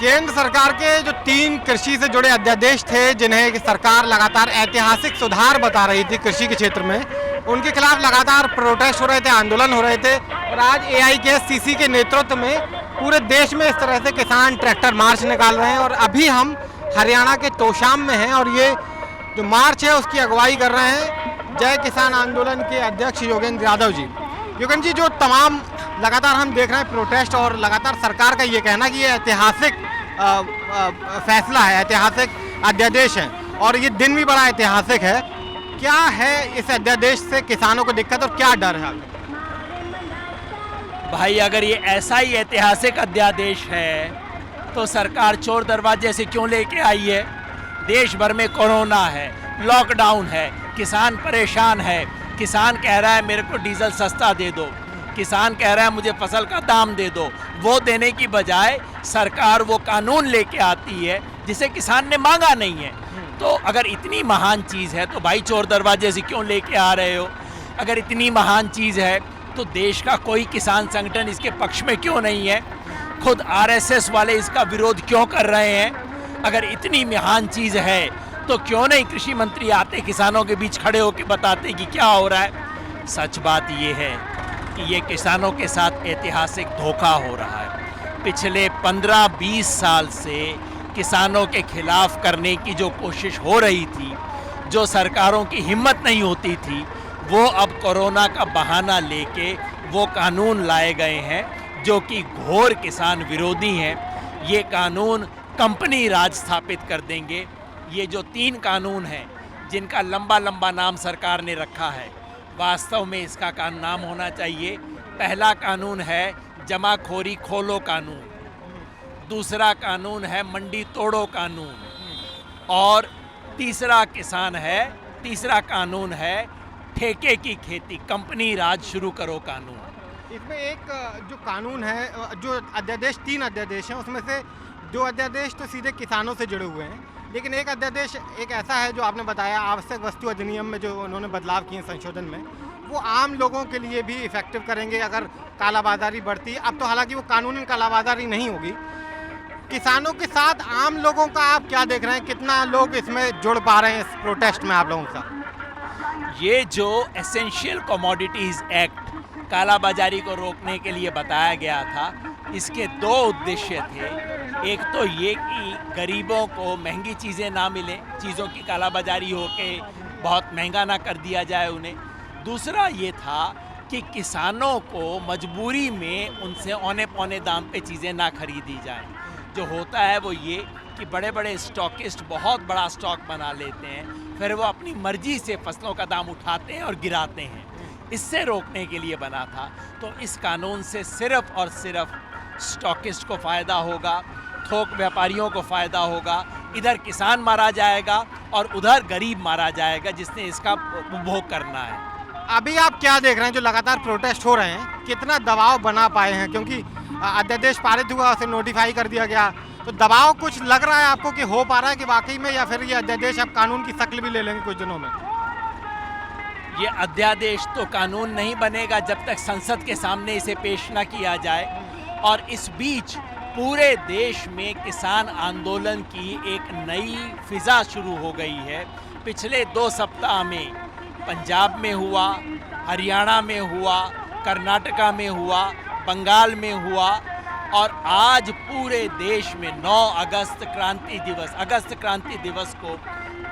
केंद्र सरकार के जो 3 कृषि से जुड़े अध्यादेश थे जिन्हें सरकार लगातार ऐतिहासिक सुधार बता रही थी कृषि के क्षेत्र में, उनके खिलाफ लगातार प्रोटेस्ट हो रहे थे, आंदोलन हो रहे थे। और आज एआईकेएससीसी के नेतृत्व में पूरे देश में इस तरह से किसान ट्रैक्टर मार्च निकाल रहे हैं। और अभी हम हरियाणा के तोशाम में हैं और ये जो मार्च है उसकी अगुवाई कर रहे हैं जय किसान आंदोलन के अध्यक्ष योगेंद्र यादव जी। योगेंद्र जी, जो तमाम लगातार हम देख रहे हैं प्रोटेस्ट और लगातार सरकार का ये कहना कि ये ऐतिहासिक फैसला है, ऐतिहासिक अध्यादेश है और ये दिन भी बड़ा ऐतिहासिक है, क्या है इस अध्यादेश से किसानों को दिक्कत और क्या डर है? भाई, अगर ये ऐसा ही ऐतिहासिक अध्यादेश है तो सरकार चोर दरवाजे से क्यों लेके आई है? देश भर में कोरोना है, लॉकडाउन है, किसान परेशान है। किसान कह रहा है मेरे को डीजल सस्ता दे दो, किसान कह रहा है मुझे फसल का दाम दे दो। वो देने की बजाय सरकार वो कानून लेके आती है जिसे किसान ने मांगा नहीं है। तो अगर इतनी महान चीज़ है तो भाई चोर दरवाजे से क्यों लेके आ रहे हो? अगर इतनी महान चीज़ है तो देश का कोई किसान संगठन इसके पक्ष में क्यों नहीं है? खुद आरएसएस वाले इसका विरोध क्यों कर रहे हैं? अगर इतनी महान चीज़ है तो क्यों नहीं कृषि मंत्री आते, किसानों के बीच खड़े होकर बताते कि क्या हो रहा है? सच बात ये है कि ये किसानों के साथ ऐतिहासिक धोखा हो रहा है। पिछले 15-20 साल से किसानों के खिलाफ करने की जो कोशिश हो रही थी, जो सरकारों की हिम्मत नहीं होती थी, वो अब कोरोना का बहाना लेके वो कानून लाए गए हैं जो कि घोर किसान विरोधी हैं। ये कानून कंपनी राज स्थापित कर देंगे। ये जो 3 कानून हैं जिनका लंबा लंबा नाम सरकार ने रखा है, वास्तव में इसका नाम होना चाहिए, पहला कानून है जमाखोरी खोलो कानून, दूसरा कानून है मंडी तोड़ो कानून और तीसरा कानून है ठेके की खेती, कंपनी राज शुरू करो कानून। इसमें एक जो कानून है, जो अध्यादेश 3 अध्यादेश हैं उसमें से 2 अध्यादेश तो सीधे किसानों से जुड़े हुए हैं, लेकिन एक अध्यादेश एक ऐसा है जो आपने बताया आवश्यक वस्तु अधिनियम में जो उन्होंने बदलाव किए संशोधन में, वो आम लोगों के लिए भी इफेक्टिव करेंगे अगर कालाबाजारी बढ़ती। अब तो हालांकि वो कानूनी कालाबाजारी नहीं होगी, किसानों के साथ आम लोगों का आप क्या देख रहे हैं, कितना लोग इसमें जुड़ पा रहे हैं इस प्रोटेस्ट में आप लोगों के साथ? ये जो एसेंशियल कमोडिटीज़ एक्ट कालाबाजारी को रोकने के लिए बताया गया था, इसके 2 उद्देश्य थे। एक तो ये कि गरीबों को महंगी चीज़ें ना मिलें, चीज़ों की कालाबाजारी होके बहुत महंगा ना कर दिया जाए उन्हें। दूसरा ये था कि किसानों को मजबूरी में उनसे औने पौने दाम पे चीज़ें ना खरीदी जाएं। जो होता है वो ये कि बड़े बड़े स्टॉकिस्ट बहुत बड़ा स्टॉक बना लेते हैं, फिर वो अपनी मर्जी से फसलों का दाम उठाते हैं और गिराते हैं। इससे रोकने के लिए बना था। तो इस कानून से सिर्फ और सिर्फ स्टॉकिस्ट को फ़ायदा होगा, थोक व्यापारियों को फ़ायदा होगा। इधर किसान मारा जाएगा और उधर गरीब मारा जाएगा जिसने इसका उपभोग करना है। अभी आप क्या देख रहे हैं जो लगातार प्रोटेस्ट हो रहे हैं, कितना दबाव बना पाए हैं? क्योंकि अध्यादेश पारित हुआ, उसे नोटिफाई कर दिया गया, तो दबाव कुछ लग रहा है आपको कि हो पा रहा है कि वाकई में, या फिर ये अध्यादेश अब कानून की शक्ल भी ले लेंगे कुछ दिनों में? ये अध्यादेश तो कानून नहीं बनेगा जब तक संसद के सामने इसे पेश न किया जाए। और इस बीच पूरे देश में किसान आंदोलन की एक नई फिजा शुरू हो गई है। पिछले 2 सप्ताह में पंजाब में हुआ, हरियाणा में हुआ, कर्नाटका में हुआ, बंगाल में हुआ और आज पूरे देश में 9 अगस्त क्रांति दिवस को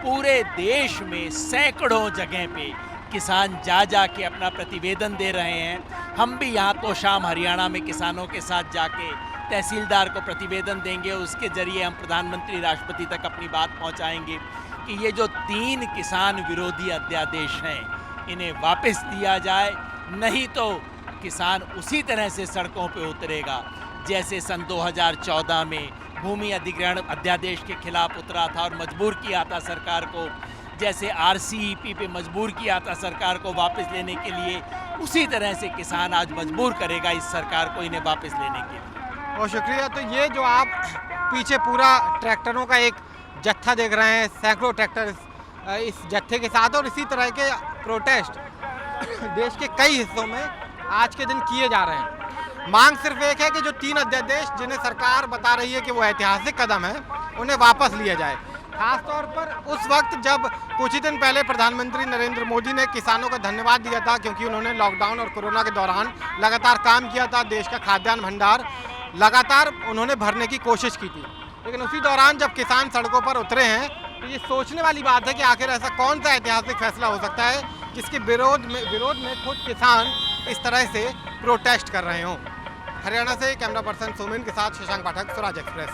पूरे देश में सैकड़ों जगह पे किसान जा के अपना प्रतिवेदन दे रहे हैं। हम भी यहाँ तोशाम हरियाणा में किसानों के साथ जाके तहसीलदार को प्रतिवेदन देंगे, उसके ज़रिए हम प्रधानमंत्री राष्ट्रपति तक अपनी बात पहुँचाएंगे कि ये जो 3 किसान विरोधी अध्यादेश हैं इन्हें वापस दिया जाए, नहीं तो किसान उसी तरह से सड़कों पे उतरेगा जैसे सन 2014 में भूमि अधिग्रहण अध्यादेश के खिलाफ उतरा था और मजबूर किया था सरकार को, जैसे आरसीईपी पे मजबूर किया था सरकार को वापस लेने के लिए, उसी तरह से किसान आज मजबूर करेगा इस सरकार को इन्हें वापस लेने के लिए। बहुत शुक्रिया। तो ये जो आप पीछे पूरा ट्रैक्टरों का एक जत्था देख रहे हैं, सैकड़ों ट्रैक्टर इस जत्थे के साथ, और इसी तरह के प्रोटेस्ट देश के कई हिस्सों में आज के दिन किए जा रहे हैं। मांग सिर्फ एक है कि जो 3 अध्यादेश जिन्हें सरकार बता रही है कि वो ऐतिहासिक कदम है, उन्हें वापस लिया जाए। खासतौर पर उस वक्त जब कुछ ही दिन पहले प्रधानमंत्री नरेंद्र मोदी ने किसानों का धन्यवाद दिया था, क्योंकि उन्होंने लॉकडाउन और कोरोना के दौरान लगातार काम किया था, देश का खाद्यान्न भंडार लगातार उन्होंने भरने की कोशिश की थी। लेकिन उसी दौरान जब किसान सड़कों पर उतरे हैं, तो ये सोचने वाली बात है कि आखिर ऐसा कौन सा ऐतिहासिक फैसला हो सकता है जिसके विरोध में खुद किसान इस तरह से प्रोटेस्ट कर रहे हों। हरियाणा से कैमरा पर्सन सोमेन के साथ शशांक पाठक, स्वराज एक्सप्रेस।